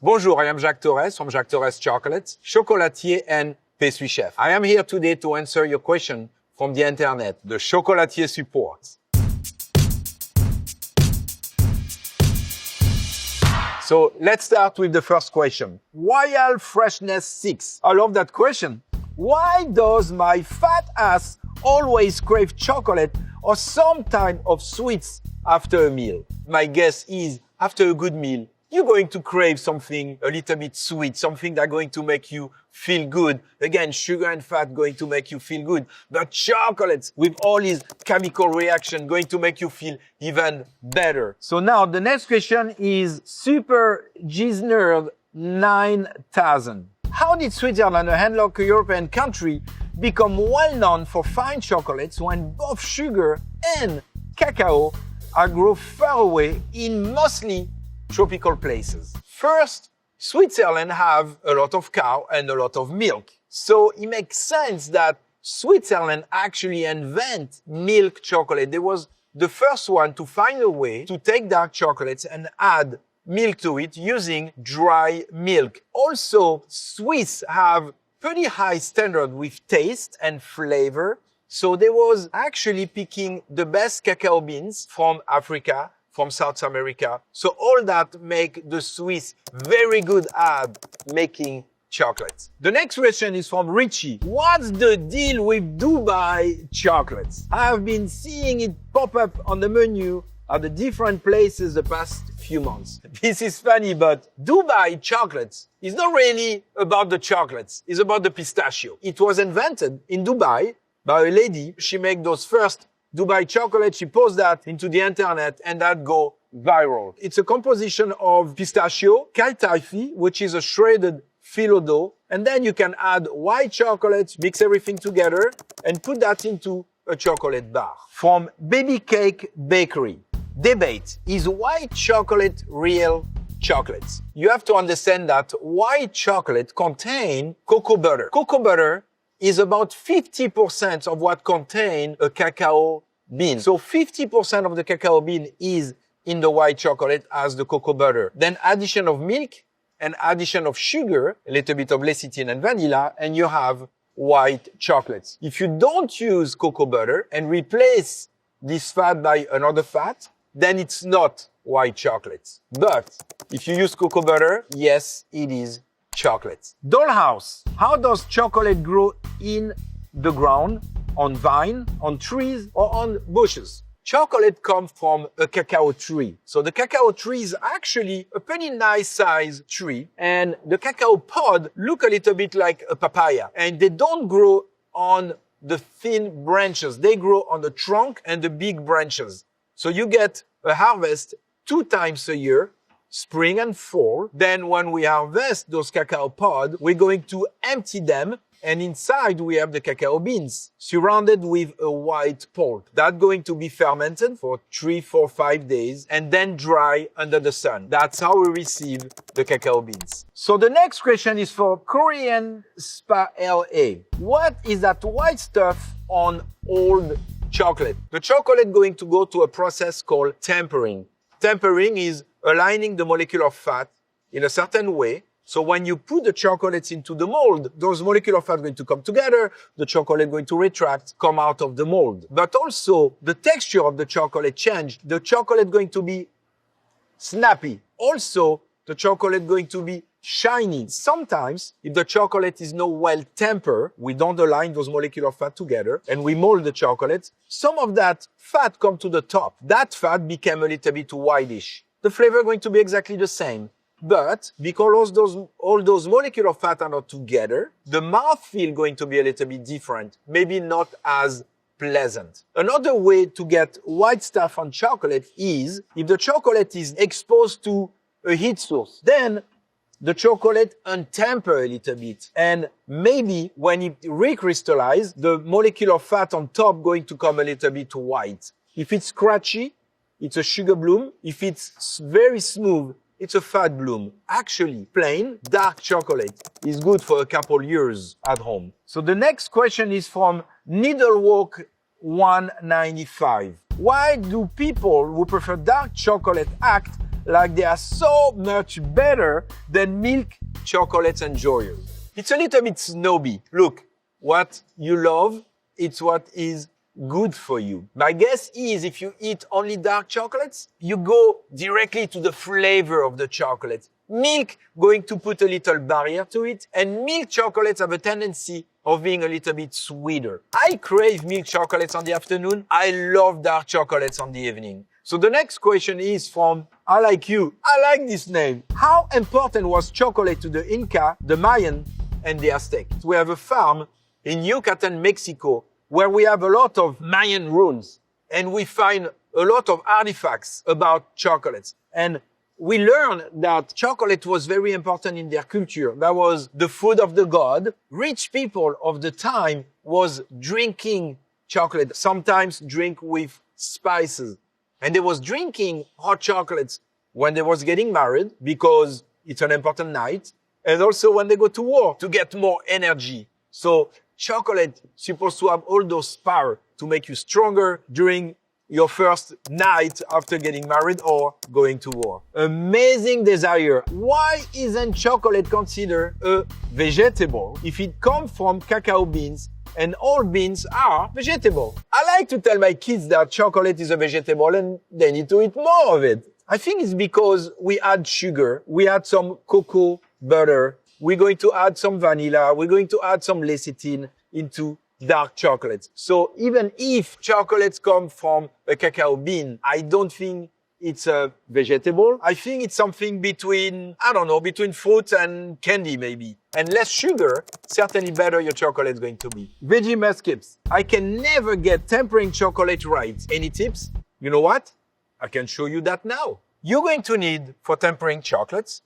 Bonjour, I am Jacques Torres from Jacques Torres Chocolates, chocolatier and pastry chef. I am here today to answer your question from the internet, the chocolatier support. So let's start with the first question. Royal Freshness 6. I love that question. Why does my fat ass always crave chocolate or some type of sweets after a meal? My guess is after a good meal, you're going to crave something a little bit sweet, something that's going to make you feel good. Again, sugar and fat going to make you feel good. But chocolates with all its chemical reaction going to make you feel even better. So now the next question is Super Gisnerd 9000. How did Switzerland, a landlocked European country, become well known for fine chocolates when both sugar and cacao are grown far away in mostly tropical places? First, Switzerland have a lot of cow and a lot of milk. So it makes sense that Switzerland actually invent milk chocolate. They was the first one to find a way to take dark chocolates and add milk to it using dry milk. Also, Swiss have pretty high standard with taste and flavor. So they was actually picking the best cacao beans from Africa, from South America. So all that make the Swiss very good at making chocolates. The next question is from Richie. What's the deal with Dubai chocolates? I've been seeing it pop up on the menu at the different places the past few months. This is funny, but Dubai chocolates is not really about the chocolates. It's about the pistachio. It was invented in Dubai by a lady. She made those first Dubai chocolate, she posts that into the internet and that go viral. It's a composition of pistachio, kaltaifi, which is a shredded phyllo dough, and then you can add white chocolate, mix everything together, and put that into a chocolate bar. From Baby Cake Bakery. Debate, is white chocolate real chocolate? You have to understand that white chocolate contains cocoa butter. Cocoa butter is about 50% of what contain a cacao bean. So 50% of the cacao bean is in the white chocolate as the cocoa butter. Then addition of milk and addition of sugar, a little bit of lecithin and vanilla, and you have white chocolates. If you don't use cocoa butter and replace this fat by another fat, then it's not white chocolate. But if you use cocoa butter, yes, it is chocolate. Dollhouse. How does chocolate grow in the ground, on vine, on trees, or on bushes? Chocolate comes from a cacao tree. So the cacao tree is actually a pretty nice size tree, and the cacao pod look a little bit like a papaya, and they don't grow on the thin branches. They grow on the trunk and the big branches. So you get a harvest 2 times a year, spring and fall. Then when we harvest those cacao pods, we're going to empty them, and inside we have the cacao beans surrounded with a white pulp. That's going to be fermented for 3, 4, 5 days and then dry under the sun. That's how we receive the cacao beans. So the next question is for Korean Spa LA. What is that white stuff on old chocolate? The chocolate going to go to a process called tempering. Tempering is aligning the molecule of fat in a certain way. So when you put the chocolates into the mold, those molecular fat are going to come together, the chocolate going to retract, come out of the mold. But also, the texture of the chocolate changed. The chocolate going to be snappy. Also, the chocolate going to be shiny. Sometimes, if the chocolate is not well tempered, we don't align those molecular fat together, and we mold the chocolate, some of that fat come to the top. That fat became a little bit whitish. The flavor going to be exactly the same. But because all those molecular fat are not together, the mouthfeel going to be a little bit different, maybe not as pleasant. Another way to get white stuff on chocolate is if the chocolate is exposed to a heat source, then the chocolate untemper a little bit. And maybe when it recrystallizes, the molecular fat on top going to come a little bit white. If it's scratchy, it's a sugar bloom. If it's very smooth, it's a fat bloom. Actually, plain dark chocolate is good for a couple years at home. So the next question is from Needlewalk 195. Why do people who prefer dark chocolate act like they are so much better than milk chocolates enjoyers. It's a little bit snobby. Look, what you love, it's what is good for you. My guess is if you eat only dark chocolates, you go directly to the flavor of the chocolate. Milk going to put a little barrier to it, and milk chocolates have a tendency of being a little bit sweeter. I crave milk chocolates on the afternoon. I love dark chocolates on the evening. So the next question is from I Like You. I like this name. How important was chocolate to the Inca, the Mayan, and the Aztecs? We have a farm in Yucatan, Mexico, where we have a lot of Mayan ruins, and we find a lot of artifacts about chocolates. And we learn that chocolate was very important in their culture. That was the food of the god. Rich people of the time was drinking chocolate, sometimes drink with spices. And they was drinking hot chocolates when they was getting married because it's an important night. And also when they go to war to get more energy. So chocolate is supposed to have all those power to make you stronger during your first night after getting married or going to war. Amazing desire. Why isn't chocolate considered a vegetable if it comes from cacao beans and all beans are vegetable? I like to tell my kids that chocolate is a vegetable and they need to eat more of it. I think it's because we add sugar, we add some cocoa butter, we're going to add some vanilla, we're going to add some lecithin into dark chocolates. So even if chocolates come from a cacao bean, I don't think it's a vegetable. I think it's something between, between fruit and candy maybe. And less sugar, certainly better your chocolate is going to be. Veggie Muskeps. I can never get tempering chocolate right. Any tips? You know what? I can show you that now. You're going to need, for tempering chocolates,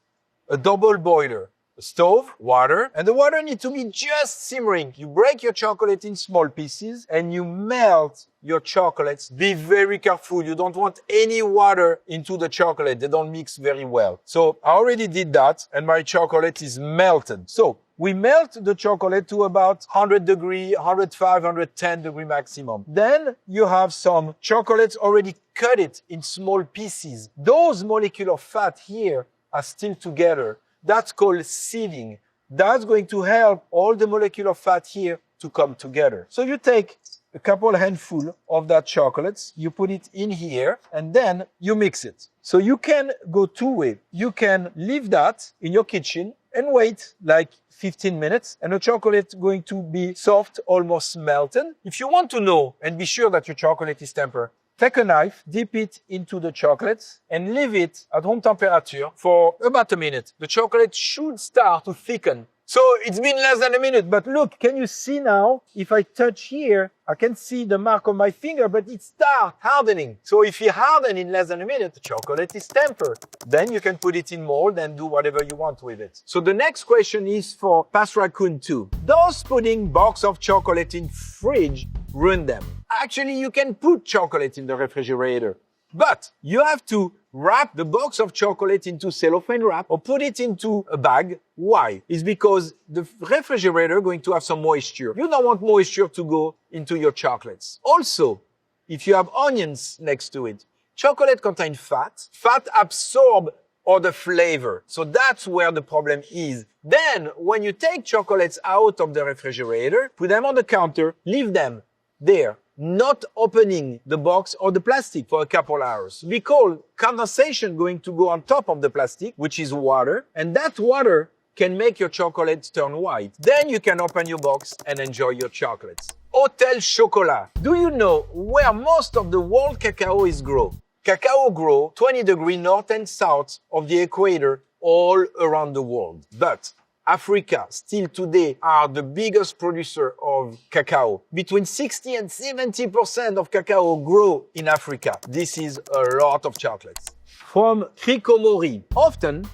a double boiler. A stove, water, and the water needs to be just simmering. You break your chocolate in small pieces and you melt your chocolates. Be very careful. You don't want any water into the chocolate. They don't mix very well. So I already did that and my chocolate is melted. So we melt the chocolate to about 100 degree, 105, 110 degree maximum. Then you have some chocolates already cut it in small pieces. Those molecules of fat here are still together. That's called sieving. That's going to help all the molecular fat here to come together. So you take a couple handful of that chocolates, you put it in here, and then you mix it. So you can go two ways. You can leave that in your kitchen and wait like 15 minutes, and the chocolate is going to be soft, almost melted. If you want to know and be sure that your chocolate is tempered, take a knife, dip it into the chocolates, and leave it at room temperature for about a minute. The chocolate should start to thicken. So it's been less than a minute, but look, can you see now? If I touch here, I can see the mark on my finger, but it starts hardening. So if it hardens in less than a minute, the chocolate is tempered. Then you can put it in mold and do whatever you want with it. So the next question is for Past Raccoon 2. Does putting box of chocolate in fridge ruin them? Actually, you can put chocolate in the refrigerator, but you have to wrap the box of chocolate into cellophane wrap or put it into a bag. Why? It's because the refrigerator is going to have some moisture. You don't want moisture to go into your chocolates. Also, if you have onions next to it, chocolate contains fat. Fat absorb all the flavor. So that's where the problem is. Then, when you take chocolates out of the refrigerator, put them on the counter, leave them there, not opening the box or the plastic for a couple hours. Because condensation going to go on top of the plastic, which is water, and that water can make your chocolates turn white. Then you can open your box and enjoy your chocolates. Hotel Chocolat. Do you know where most of the world cacao is grown? Cacao grow 20 degrees north and south of the equator all around the world. But Africa still today are the biggest producer of cacao. Between 60 and 70% of cacao grow in Africa. This is a lot of chocolates. From Hikomori. Often,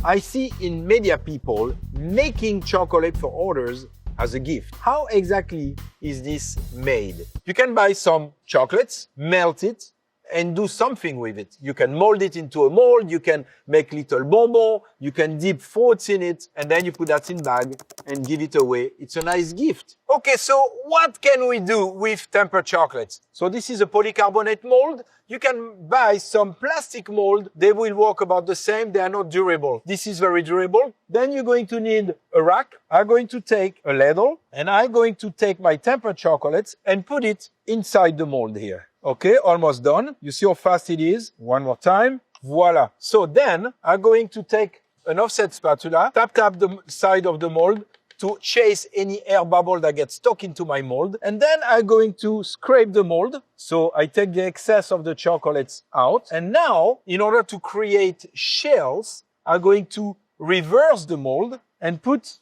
I see in media people making chocolate for orders as a gift. How exactly is this made? You can buy some chocolates, melt it, and do something with it. You can mold it into a mold, you can make little bonbons, you can dip fruits in it, and then you put that in bag and give it away. It's a nice gift. Okay, so what can we do with tempered chocolates? So this is a polycarbonate mold. You can buy some plastic mold. They will work about the same. They are not durable. This is very durable. Then you're going to need a rack. I'm going to take a ladle, and I'm going to take my tempered chocolates and put it inside the mold here. Okay, almost done. You see how fast it is? One more time. Voila. So then I'm going to take an offset spatula, tap the side of the mold to chase any air bubble that gets stuck into my mold. And then I'm going to scrape the mold. So I take the excess of the chocolates out. And now, in order to create shells, I'm going to reverse the mold and put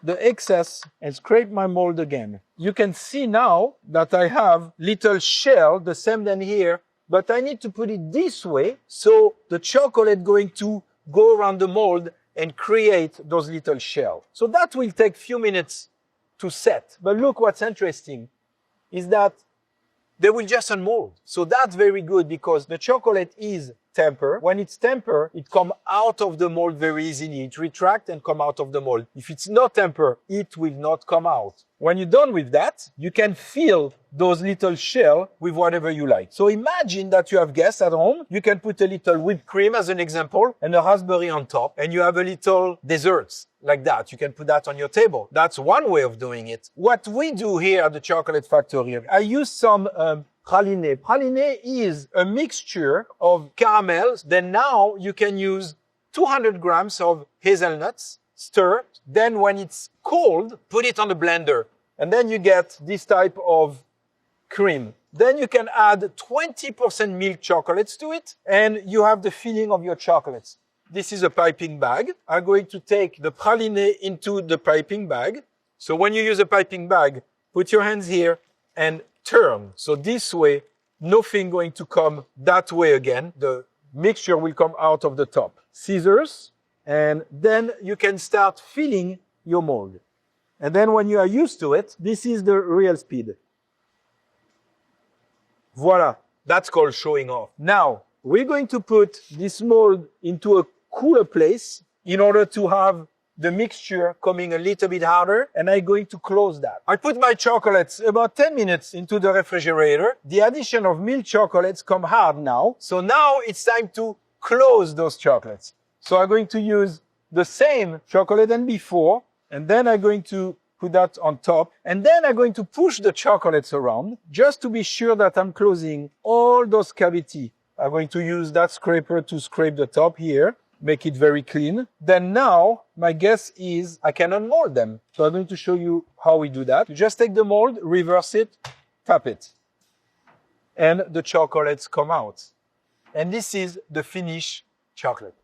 the excess and scrape my mold again. You can see now that I have little shell, the same than here, but I need to put it this way so the chocolate going to go around the mold and create those little shells. So that will take few minutes to set. But look what's interesting is that they will just unmold. So that's very good because the chocolate is tempered. When it's tempered, it comes out of the mold very easily. It retracts and comes out of the mold. If it's not tempered, it will not come out. When you're done with that, you can fill those little shells with whatever you like. So imagine that you have guests at home. You can put a little whipped cream as an example and a raspberry on top, and you have a little desserts like that. You can put that on your table. That's one way of doing it. What we do here at the Chocolate Factory, I use some praline. Praline is a mixture of caramels. Then now you can use 200 grams of hazelnuts, stir. Then when it's cold, put it on the blender. And then you get this type of cream. Then you can add 20% milk chocolates to it, and you have the filling of your chocolates. This is a piping bag. I'm going to take the praline into the piping bag. So when you use a piping bag, put your hands here and turn. So this way, nothing going to come that way again. The mixture will come out of the top. Scissors, and then you can start filling your mold. And then when you are used to it, this is the real speed. Voila, that's called showing off. Now, we're going to put this mold into a cooler place in order to have the mixture coming a little bit harder, and I'm going to close that. I put my chocolates about 10 minutes into the refrigerator. The addition of milk chocolates come hard now. So now it's time to close those chocolates. So I'm going to use the same chocolate than before, and then I'm going to put that on top. And then I'm going to push the chocolates around just to be sure that I'm closing all those cavities. I'm going to use that scraper to scrape the top here, make it very clean. Then now, my guess is I can unmold them. So I'm going to show you how we do that. You just take the mold, reverse it, tap it. And the chocolates come out. And this is the finished chocolate.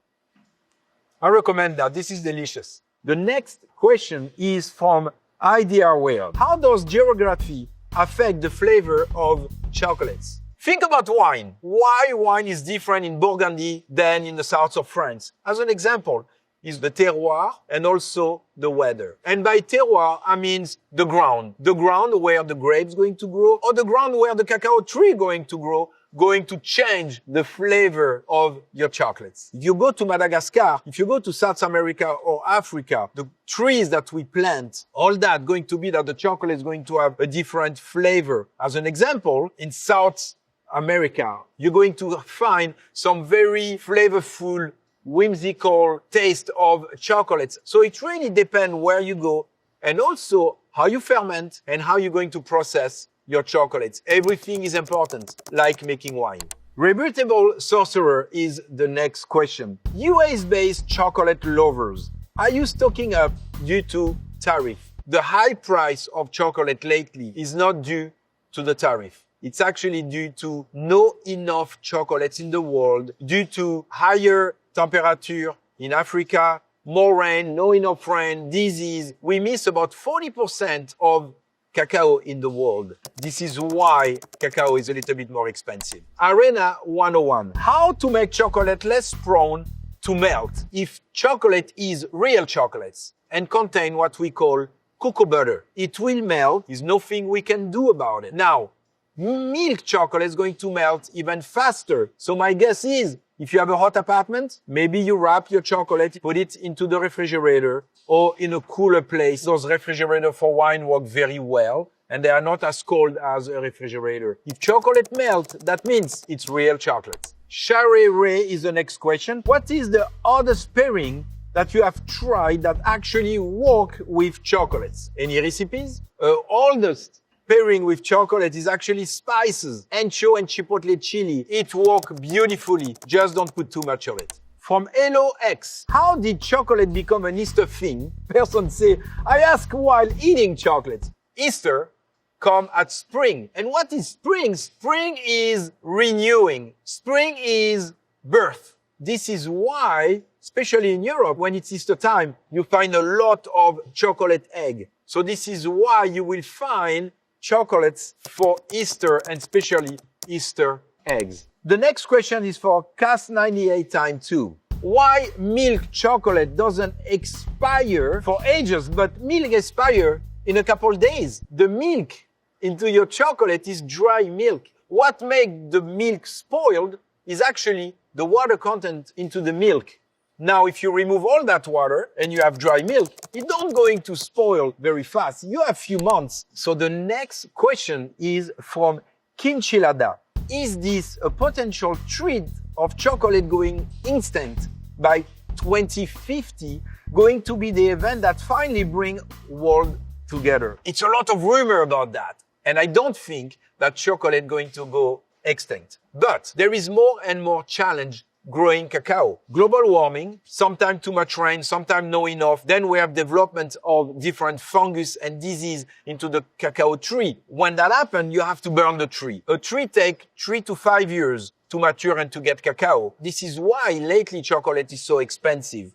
I recommend that. This is delicious. The next question is from Idea World. How does geography affect the flavor of chocolates? Think about wine. Why wine is different in Burgundy than in the south of France? As an example, is the terroir and also the weather. And by terroir, I mean the ground where the grapes going to grow, or the ground where the cacao tree going to grow, going to change the flavor of your chocolates. If you go to Madagascar, if you go to South America or Africa, the trees that we plant, all that going to be that the chocolate is going to have a different flavor. As an example, in South America, you're going to find some very flavorful, whimsical taste of chocolates. So it really depends where you go and also how you ferment and how you're going to process your chocolates. Everything is important, like making wine. Rebuttable sorcerer is the next question. US-based chocolate lovers, are you stocking up due to tariff? The high price of chocolate lately is not due to the tariff. It's actually due to not enough chocolates in the world, due to higher temperature in Africa, more rain, not enough rain, disease. We miss about 40% of cacao in the world. This is why cacao is a little bit more expensive. Arena 101. How to make chocolate less prone to melt if chocolate is real chocolates and contain what we call cocoa butter. It will melt. There's nothing we can do about it. Now, milk chocolate is going to melt even faster. So my guess is, if you have a hot apartment, maybe you wrap your chocolate, put it into the refrigerator or in a cooler place. Those refrigerators for wine work very well, and they are not as cold as a refrigerator. If chocolate melts, that means it's real chocolate. Shari Ray is the next question. What is the oddest pairing that you have tried that actually work with chocolates? Any recipes? Oldest pairing with chocolate is actually spices, ancho and chipotle chili. It works beautifully. Just don't put too much of it. From LOX, how did chocolate become an Easter thing? Person say, I ask while eating chocolate. Easter come at spring. And what is spring? Spring is renewing. Spring is birth. This is why, especially in Europe, when it's Easter time, you find a lot of chocolate egg. So this is why you will find chocolates for Easter and especially Easter eggs. The next question is for Cas98 time 2. Why milk chocolate doesn't expire for ages, but milk expire in a couple days? The milk into your chocolate is dry milk. What makes the milk spoiled is actually the water content into the milk. Now, if you remove all that water and you have dry milk, it's not going to spoil very fast. You have few months. So the next question is from Kinchilada. Is this a potential treat of chocolate going instant by 2050 going to be the event that finally bring world together? It's a lot of rumor about that. And I don't think that chocolate going to go extinct. But there is more and more challenge growing cacao. Global warming, sometimes too much rain, sometimes not enough. Then we have development of different fungus and disease into the cacao tree. When that happens, you have to burn the tree. A tree takes 3 to 5 years to mature and to get cacao. This is why lately chocolate is so expensive.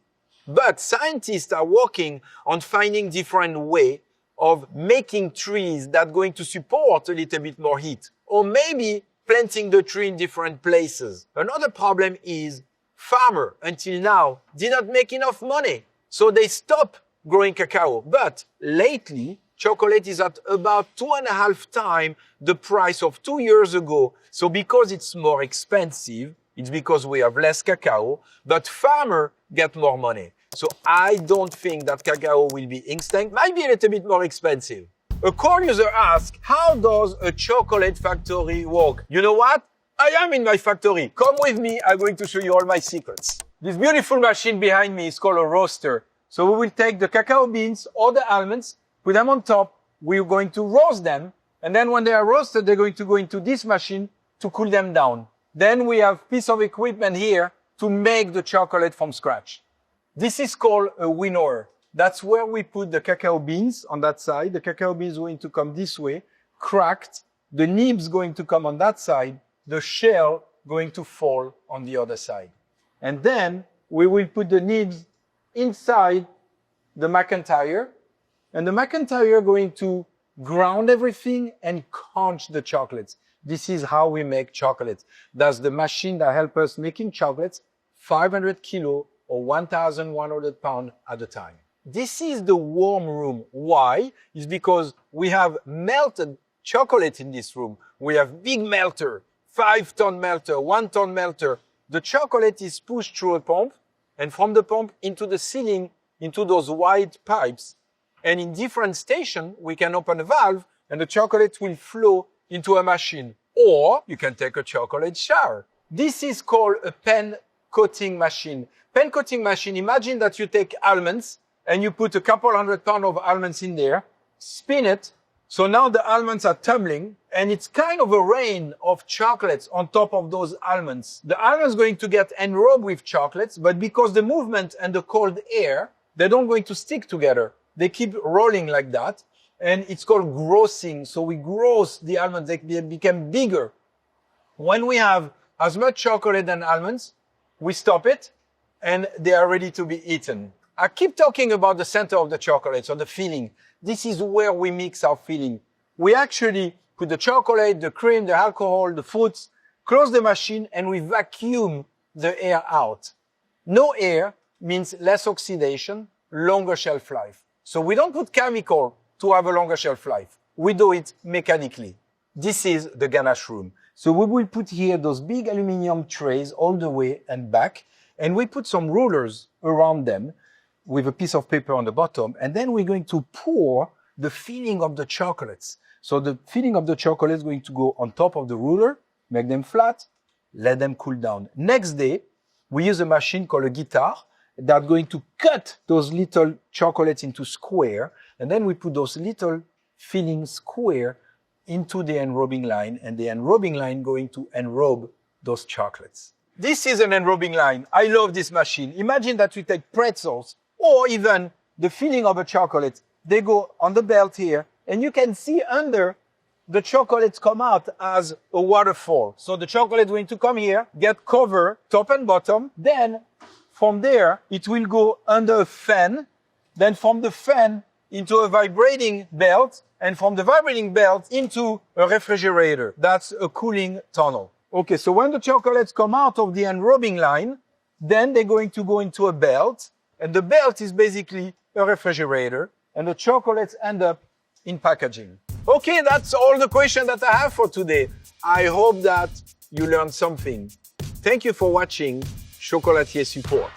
But scientists are working on finding different ways of making trees that are going to support a little bit more heat. Or maybe planting the tree in different places. Another problem is farmers, until now, did not make enough money. So they stopped growing cacao. But lately, chocolate is at about 2.5 times the price of 2 years ago. So because it's more expensive, it's because we have less cacao, but farmers get more money. So I don't think that cacao will be extinct. Might be a little bit more expensive. A core user asks, how does a chocolate factory work? You know what? I am in my factory. Come with me. I'm going to show you all my secrets. This beautiful machine behind me is called a roaster. So we will take the cacao beans or the almonds, put them on top. We're going to roast them. And then when they are roasted, they're going to go into this machine to cool them down. Then we have a piece of equipment here to make the chocolate from scratch. This is called a winnower. That's where we put the cacao beans on that side. The cacao beans going to come this way, cracked. The nibs going to come on that side. The shell going to fall on the other side. And then we will put the nibs inside the McIntyre. And the McIntyre going to ground everything and crunch the chocolates. This is how we make chocolates. That's the machine that helps us making chocolates 500 kilo or 1,100 pounds at a time. This is the warm room. Why? It's because we have melted chocolate in this room. We have big melter, 5-ton melter, 1-ton melter. The chocolate is pushed through a pump and from the pump into the ceiling, into those wide pipes. And in different stations, we can open a valve and the chocolate will flow into a machine. Or you can take a chocolate shower. This is called a pen coating machine. Pen coating machine, imagine that you take almonds and you put a couple 100 pounds of almonds in there, spin it. So now the almonds are tumbling and it's kind of a rain of chocolates on top of those almonds. The almonds going to get enrobed with chocolates, but because the movement and the cold air, they don't going to stick together. They keep rolling like that. And it's called grossing. So we gross the almonds, they become bigger. When we have as much chocolate and almonds, we stop it and they are ready to be eaten. I keep talking about the center of the chocolate, so the filling. This is where we mix our filling. We actually put the chocolate, the cream, the alcohol, the fruits, close the machine, and we vacuum the air out. No air means less oxidation, longer shelf life. So we don't put chemical to have a longer shelf life. We do it mechanically. this is the ganache room. So we will put here those big aluminum trays all the way and back, and we put some rollers around them with a piece of paper on the bottom, and then we're going to pour the filling of the chocolates. So the filling of the chocolate is going to go on top of the ruler, make them flat, let them cool down. Next day, we use a machine called a guitar that's going to cut those little chocolates into square, and then we put those little filling square into the enrobing line, and the enrobing line going to enrobe those chocolates. This is an enrobing line. I love this machine. Imagine that we take pretzels or even the filling of a chocolate. They go on the belt here, and you can see under the chocolates come out as a waterfall. So the chocolate is going to come here, get covered top and bottom. Then from there, it will go under a fan. Then from the fan into a vibrating belt, and from the vibrating belt into a refrigerator. That's a cooling tunnel. Okay, so when the chocolates come out of the enrobing line, then they're going to go into a belt, and the belt is basically a refrigerator, and the chocolates end up in packaging. Okay, that's all the questions that I have for today. I hope that you learned something. Thank you for watching Chocolatier Support.